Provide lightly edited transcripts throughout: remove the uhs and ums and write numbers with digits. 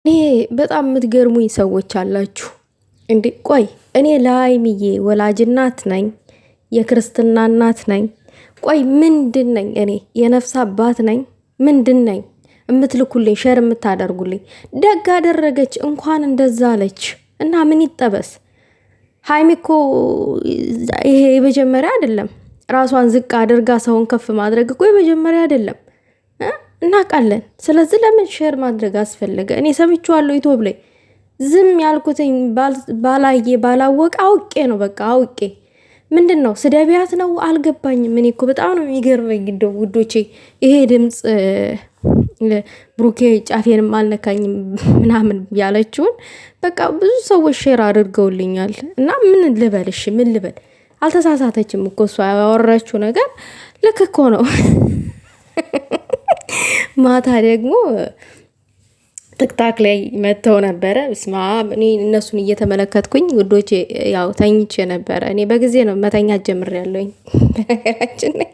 ይሄ በጣም የምትገርሙኝ ሰዎች አላችሁ እንዴ! ቆይ እኔ ለሀይሚዬ ወላጅ እናት ነኝ፣ የክርስትና እናት ነኝ። ቆይ ምንድን ነኝ እኔ? የነፍስ አባት ነኝ? ምንድን ነኝ? የምትልኩልኝ ሸር የምታደርጉልኝ ደግ አደረገች እንኳን እንደዛ አለች እና ምን ይጠበስ? ሀይሚ እኮ ይሄ የመጀመሪያ አይደለም። ራሷን ዝቅ አድርጋ ሰውን ከፍ ማድረግ እኮ የመጀመሪያ አይደለም። እናውቃለን። ስለዚህ ለምን ሼር ማድረግ አስፈለገ? እኔ ሰምቼዋለሁ ዩቲዩብ ላይ። ዝም ያልኩትኝ ባላየ ባላወቀ አውቄ ነው። በቃ አውቄ ምንድን ነው ስደቢያት ነው አልገባኝም። እኔ እኮ በጣም ነው የሚገርመኝ እንደው ውዶቼ። ይሄ ድምፅ ብሩኬ ጫፌንም አልነካኝም ምናምን ያለችውን በቃ ብዙ ሰዎች ሼር አድርገውልኛል። እና ምን ልበል? እሺ ምን ልበል? አልተሳሳተችም እኮ እሷ ያወራችው ነገር ልክ እኮ ነው። ማታ ደግሞ ትክታክ ላይ መጥተው ነበረ። ስማ እኔ እነሱን እየተመለከትኩኝ ውዶቼ፣ ያው ተኝቼ ነበረ። እኔ በጊዜ ነው መተኛት ጀምሬያለሁኝ። በነገራችን ላይ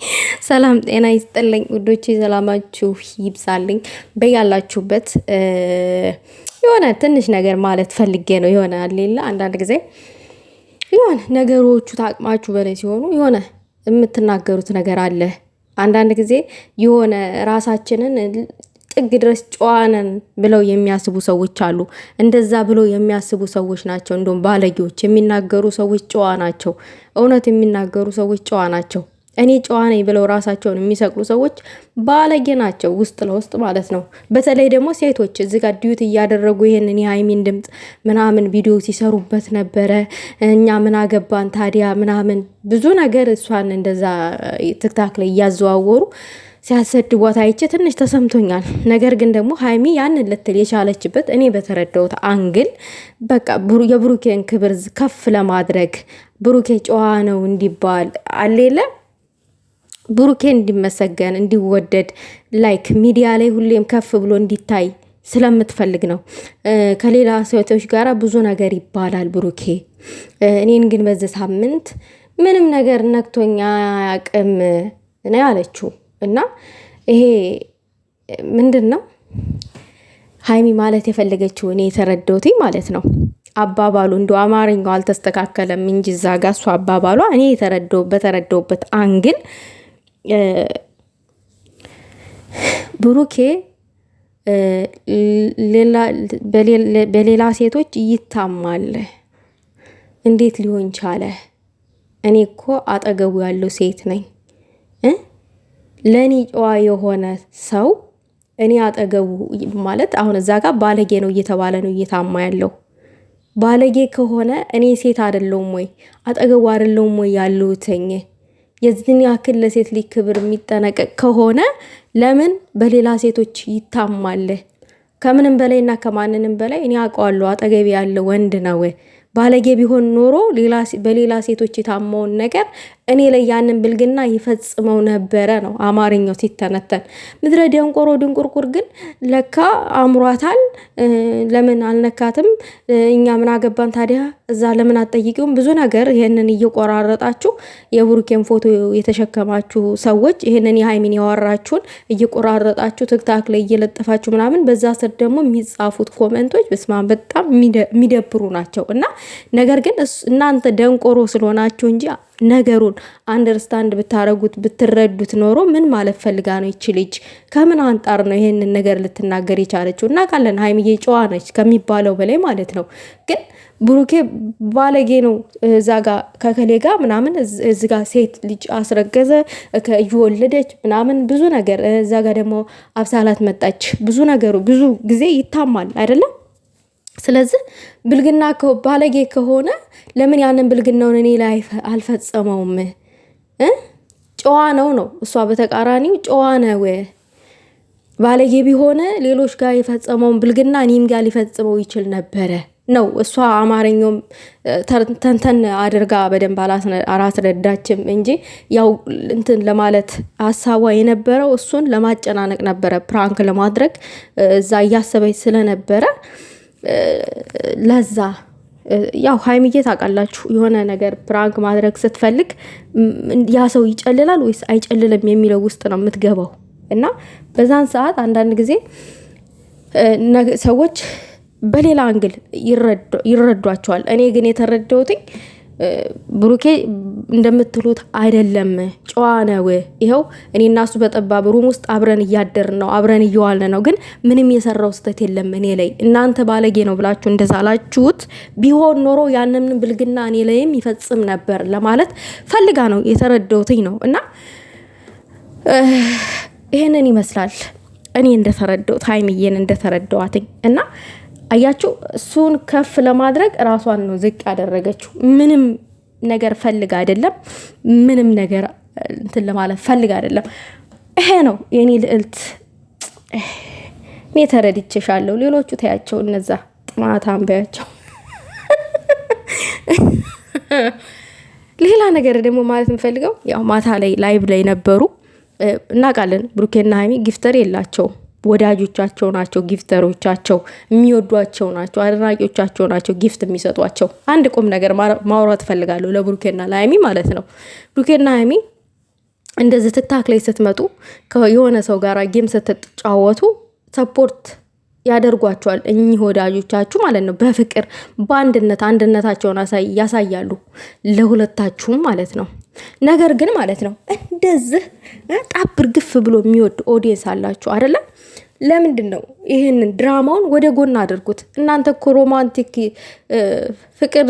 ሰላም ጤና ይስጥልኝ ውዶቼ፣ ሰላማችሁ ይብዛልኝ በያላችሁበት። የሆነ ትንሽ ነገር ማለት ፈልጌ ነው። የሆነ አሌላ አንዳንድ ጊዜ የሆነ ነገሮቹ ታቅማችሁ በላይ ሲሆኑ የሆነ የምትናገሩት ነገር አለ። አንዳንድ ጊዜ የሆነ ራሳችንን ጥግ ድረስ ጨዋነን ብለው የሚያስቡ ሰዎች አሉ። እንደዛ ብለው የሚያስቡ ሰዎች ናቸው እንደውም ባለጌዎች። የሚናገሩ ሰዎች ጨዋ ናቸው። እውነት የሚናገሩ ሰዎች ጨዋ ናቸው። እኔ ጨዋ ነኝ ብለው ራሳቸውን የሚሰቅሉ ሰዎች ባለጌ ናቸው፣ ውስጥ ለውስጥ ማለት ነው። በተለይ ደግሞ ሴቶች እዚህ ጋር ዲዩት እያደረጉ ይሄንን የሀይሚን ድምፅ ምናምን ቪዲዮ ሲሰሩበት ነበረ። እኛ ምን አገባን ታዲያ ምናምን ብዙ ነገር እሷን እንደዛ ትክታክ ላይ እያዘዋወሩ ሲያሰድቧት አይቼ ትንሽ ተሰምቶኛል። ነገር ግን ደግሞ ሀይሚ ያንን ልትል የቻለችበት እኔ በተረዳሁት አንግል በቃ የብሩኬን ክብር ከፍ ለማድረግ ብሩኬ ጨዋ ነው እንዲባል አሌለ ብሩኬ እንዲመሰገን እንዲወደድ ላይክ ሚዲያ ላይ ሁሌም ከፍ ብሎ እንዲታይ ስለምትፈልግ ነው። ከሌላ ሴቶች ጋር ብዙ ነገር ይባላል ብሩኬ። እኔን ግን በዚህ ሳምንት ምንም ነገር ነክቶኛ አያውቅም ነው ያለችው። እና ይሄ ምንድን ነው ሀይሚ ማለት የፈለገችው እኔ የተረዳሁት ማለት ነው። አባባሉ እንደ አማርኛው አልተስተካከለም እንጂ እዛ ጋ እሱ አባባሏ እኔ በተረዳሁበት አንግል ብሩኬ በሌላ ሴቶች ይታማል። እንዴት ሊሆን ቻለ? እኔ እኮ አጠገቡ ያለው ሴት ነኝ። ለእኔ ጨዋ የሆነ ሰው እኔ አጠገቡ ማለት አሁን እዛ ጋር ባለጌ ነው እየተባለ ነው እየታማ ያለው። ባለጌ ከሆነ እኔ ሴት አይደለሁም ወይ? አጠገቡ አይደለሁም ወይ ያለሁትኝ? የዚህን ያክል ለሴት ልጅ ክብር የሚጠነቀቅ ከሆነ ለምን በሌላ ሴቶች ይታማል? ከምንም በላይና ከማንንም በላይ እኔ አውቀዋለሁ አጠገቢ ያለ ወንድ ነው። ባለጌ ቢሆን ኖሮ በሌላ ሴቶች የታማውን ነገር እኔ ላይ ያንን ብልግና ይፈጽመው ነበረ ነው አማርኛው ሲተነተን። ምድረ ደንቆሮ ድንቁርቁር ግን ለካ አምሯታል። ለምን አልነካትም? እኛ ምን አገባን ታዲያ? እዛ ለምን አትጠይቂውም? ብዙ ነገር ይሄንን እየቆራረጣችሁ የብሩኬን ፎቶ የተሸከማችሁ ሰዎች ይሄንን የሀይሚን ያወራችሁን እየቆራረጣችሁ ትክታክ ላይ እየለጠፋችሁ ምናምን፣ በዛ ስር ደግሞ የሚጻፉት ኮመንቶች በስማ በጣም የሚደብሩ ናቸው። እና ነገር ግን እናንተ ደንቆሮ ስለሆናችሁ እንጂ ነገሩን አንደርስታንድ ብታረጉት ብትረዱት ኖሮ ምን ማለት ፈልጋ ነው ይቺ ልጅ? ከምን አንጣር ነው ይሄንን ነገር ልትናገር የቻለችው? እናውቃለን ሀይሚዬ ጨዋ ነች ከሚባለው በላይ ማለት ነው። ግን ብሩኬ ባለጌ ነው። እዛ ጋ ከከሌ ጋ ምናምን እዚ ጋ ሴት ልጅ አስረገዘ እየወለደች ምናምን ብዙ ነገር፣ እዛ ጋ ደግሞ አብሳላት መጣች። ብዙ ነገሩ ብዙ ጊዜ ይታማል አይደለም? ስለዚህ ብልግና ባለጌ ከሆነ ለምን ያንን ብልግናውን እኔ ላይ አልፈጸመውም? ጨዋ ነው። እሷ በተቃራኒው ጨዋ ነው። ባለጌ ቢሆነ ሌሎች ጋር የፈጸመውን ብልግና እኔም ጋር ሊፈጽመው ይችል ነበረ ነው። እሷ አማርኛውም ተንተን አድርጋ በደንብ አላስረዳችም እንጂ ያው እንትን ለማለት ሀሳቧ የነበረው እሱን ለማጨናነቅ ነበረ፣ ፕራንክ ለማድረግ እዛ እያሰበች ስለነበረ ለዛ ያው ሀይሚዬ ታውቃላችሁ የሆነ ነገር ፕራንክ ማድረግ ስትፈልግ ያ ሰው ይጨልላል ወይስ አይጨልልም የሚለው ውስጥ ነው የምትገባው። እና በዛን ሰዓት አንዳንድ ጊዜ ሰዎች በሌላ አንግል ይረዷቸዋል። እኔ ግን የተረዳሁትኝ ብሩኬ እንደምትሉት አይደለም፣ ጨዋ ነው። ይኸው እኔ እና እሱ በጠባብ ሩም ውስጥ አብረን እያደርን ነው፣ አብረን እየዋልን ነው። ግን ምንም የሰራው ስህተት የለም እኔ ላይ። እናንተ ባለጌ ነው ብላችሁ እንደዛላችሁት ቢሆን ኖሮ ያንን ብልግና እኔ ላይም ይፈጽም ነበር ለማለት ፈልጋ ነው የተረዳሁትኝ ነው። እና ይሄንን ይመስላል እኔ እንደተረዳሁት ሀይሚዬን እንደተረዳኋትኝ። እና አያችሁ እሱን ከፍ ለማድረግ ራሷን ነው ዝቅ ያደረገችው። ምንም ነገር ፈልግ አይደለም፣ ምንም ነገር እንትን ለማለት ፈልግ አይደለም። ይሄ ነው የኔ ልዕልት። እኔ ተረድቼሻለሁ። ሌሎቹ ታያቸው፣ እነዛ ጥማት አንበያቸው። ሌላ ነገር ደግሞ ማለት የምፈልገው ያው ማታ ላይ ላይቭ ላይ ነበሩ። እናውቃለን ብሩኬና ሀይሚ ጊፍተር የላቸውም። ወዳጆቻቸው ናቸው ጊፍተሮቻቸው፣ የሚወዷቸው ናቸው፣ አድናቂዎቻቸው ናቸው ጊፍት የሚሰጧቸው። አንድ ቁም ነገር ማውራት ፈልጋለሁ ለብሩኬና ለሀይሚ ማለት ነው። ብሩኬና ሀይሚ እንደዚህ ትክታክ ላይ ስትመጡ የሆነ ሰው ጋር ጌም ስትጫወቱ ሰፖርት ያደርጓቸዋል እኚህ ወዳጆቻችሁ ማለት ነው። በፍቅር በአንድነት አንድነታቸውን ያሳያሉ ለሁለታችሁም ማለት ነው። ነገር ግን ማለት ነው እንደዚህ ጣብር ግፍ ብሎ የሚወድ ኦዲየንስ አላችሁ አይደለ? ለምንድን ነው ይህንን ድራማውን ወደ ጎን አድርጉት? እናንተ እኮ ሮማንቲክ ፍቅር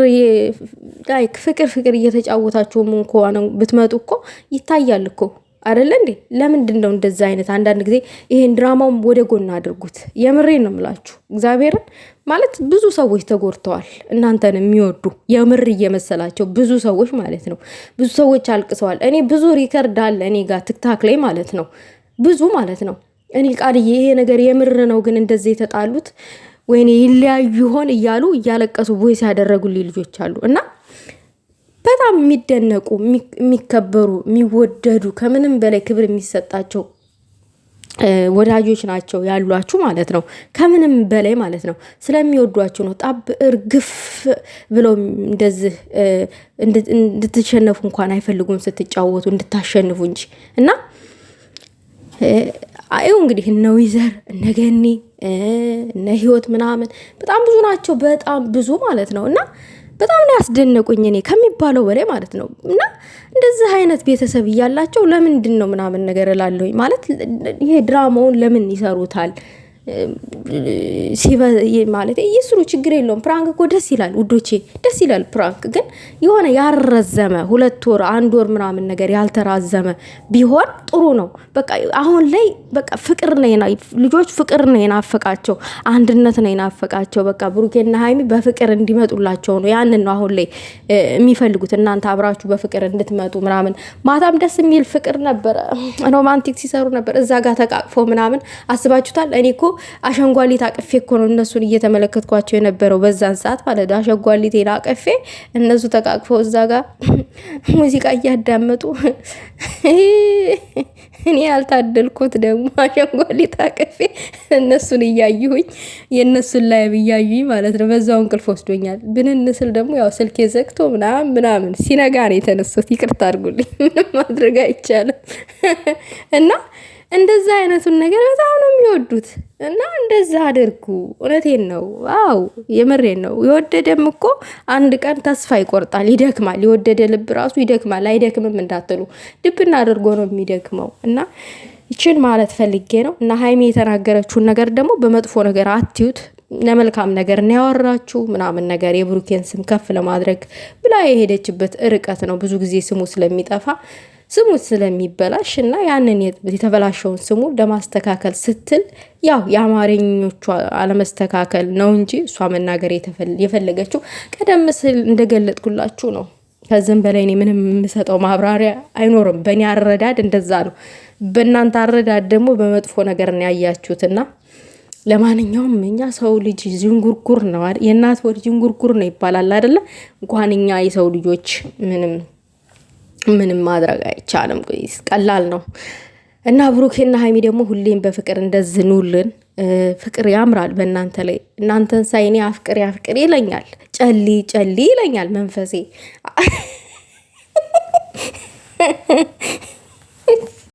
እየተጫወታችሁም እንኳን ብትመጡ እኮ ይታያል እኮ አይደለ እንዴ? ለምንድን ነው እንደዛ አይነት? አንዳንድ ጊዜ ይሄን ድራማውን ወደ ጎን አድርጉት። የምሬን ነው የምላችሁ። እግዚአብሔርን ማለት ብዙ ሰዎች ተጎድተዋል፣ እናንተን የሚወዱ የምር እየመሰላቸው ብዙ ሰዎች ማለት ነው። ብዙ ሰዎች አልቅሰዋል። እኔ ብዙ ሪከርድ አለ እኔ ጋር ትክታክ ላይ ማለት ነው፣ ብዙ ማለት ነው። እኔ ቃልዬ ይሄ ነገር የምር ነው ግን እንደዚህ የተጣሉት ወይኔ ይለያዩ ይሆን እያሉ እያለቀሱ ቮይስ ያደረጉልኝ ልጆች አሉ። እና በጣም የሚደነቁ የሚከበሩ የሚወደዱ ከምንም በላይ ክብር የሚሰጣቸው ወዳጆች ናቸው ያሏችሁ ማለት ነው። ከምንም በላይ ማለት ነው ስለሚወዷችሁ ነው። ጣብ እርግፍ ብለው እንደዚህ እንድትሸነፉ እንኳን አይፈልጉም፣ ስትጫወቱ እንድታሸንፉ እንጂ። እና ይኸው እንግዲህ እነ ዊዘር እነ ገኒ እነ ህይወት ምናምን በጣም ብዙ ናቸው፣ በጣም ብዙ ማለት ነው። እና በጣም ነው ያስደነቁኝ እኔ ከሚባለው በላይ ማለት ነው። እና እንደዚህ አይነት ቤተሰብ እያላቸው ለምንድን ነው ምናምን ነገር እላለሁኝ። ማለት ይሄ ድራማውን ለምን ይሰሩታል? ማለት ይስሩ፣ ችግር የለውም። ፕራንክ እኮ ደስ ይላል ውዶቼ፣ ደስ ይላል ፕራንክ። ግን የሆነ ያልረዘመ 2 ወር 1 ወር ምናምን ነገር ያልተራዘመ ቢሆን ጥሩ ነው። በቃ አሁን ላይ በቃ ፍቅር ነው ልጆች ፍቅር ነው የናፈቃቸው፣ አንድነት ነው የናፈቃቸው። በቃ ብሩኬና ሀይሚ በፍቅር እንዲመጡላቸው ነው። ያንን ነው አሁን ላይ የሚፈልጉት። እናንተ አብራችሁ በፍቅር እንድትመጡ ምናምን። ማታም ደስ የሚል ፍቅር ነበረ፣ ሮማንቲክ ሲሰሩ ነበር እዛ ጋር ተቃቅፎ ምናምን። አስባችሁታል? እኔ እኮ አሸንጓሊት አቅፌ እኮ ነው እነሱን እየተመለከትኳቸው የነበረው በዛን ሰዓት ማለት ነው። አሸንጓሊቴን አቅፌ እነሱ ተቃቅፈው እዛ ጋር ሙዚቃ እያዳመጡ እኔ ያልታደልኩት ደግሞ አሸንጓሊት አቅፌ እነሱን እያዩኝ የእነሱን ላይ እያዩኝ ማለት ነው። በዛው እንቅልፍ ወስዶኛል። ብንንስል ደግሞ ያው ስልኬ ዘግቶ ምናምን ሲነጋ ነው የተነሱት። ይቅርታ አድርጉልኝ፣ ምንም ማድረግ አይቻልም። እና እንደዛ አይነቱን ነገር በጣም ነው የሚወዱት። እና እንደዛ አድርጉ። እውነቴን ነው። አው የምሬን ነው። የወደደም እኮ አንድ ቀን ተስፋ ይቆርጣል፣ ይደክማል። የወደደ ልብ ራሱ ይደክማል። አይደክምም እንዳትሉ፣ ድብና አድርጎ ነው የሚደክመው። እና ይችን ማለት ፈልጌ ነው። እና ሀይሚ የተናገረችውን ነገር ደግሞ በመጥፎ ነገር አትዩት። ለመልካም ነገር ነው ያወራችሁ ምናምን ነገር የብሩኬን ስም ከፍ ለማድረግ ብላ የሄደችበት ርቀት ነው። ብዙ ጊዜ ስሙ ስለሚጠፋ ስሙ ስለሚበላሽ እና ያንን የተበላሸውን ስሙ ለማስተካከል ስትል ያው የአማርኞቹ አለመስተካከል ነው እንጂ እሷ መናገር የፈለገችው ቀደም ሲል እንደገለጥኩላችሁ ነው። ከዚህም በላይ እኔ ምንም የምሰጠው ማብራሪያ አይኖርም። በእኔ አረዳድ እንደዛ ነው። በእናንተ አረዳድ ደግሞ በመጥፎ ነገር ነው ያያችሁትና ለማንኛውም እኛ ሰው ልጅ ዥንጉርጉር ነው፣ የእናት ወድ ዥንጉርጉር ነው ይባላል አይደለ? እንኳን እኛ የሰው ልጆች ምንም ማድረግ አይቻልም። ቀላል ነው። እና ብሩኬና ሀይሚ ደግሞ ሁሌም በፍቅር እንደዝኑልን። ፍቅር ያምራል በእናንተ ላይ። እናንተን ሳይኔ አፍቅር ይለኛል፣ ጨሊ ይለኛል መንፈሴ።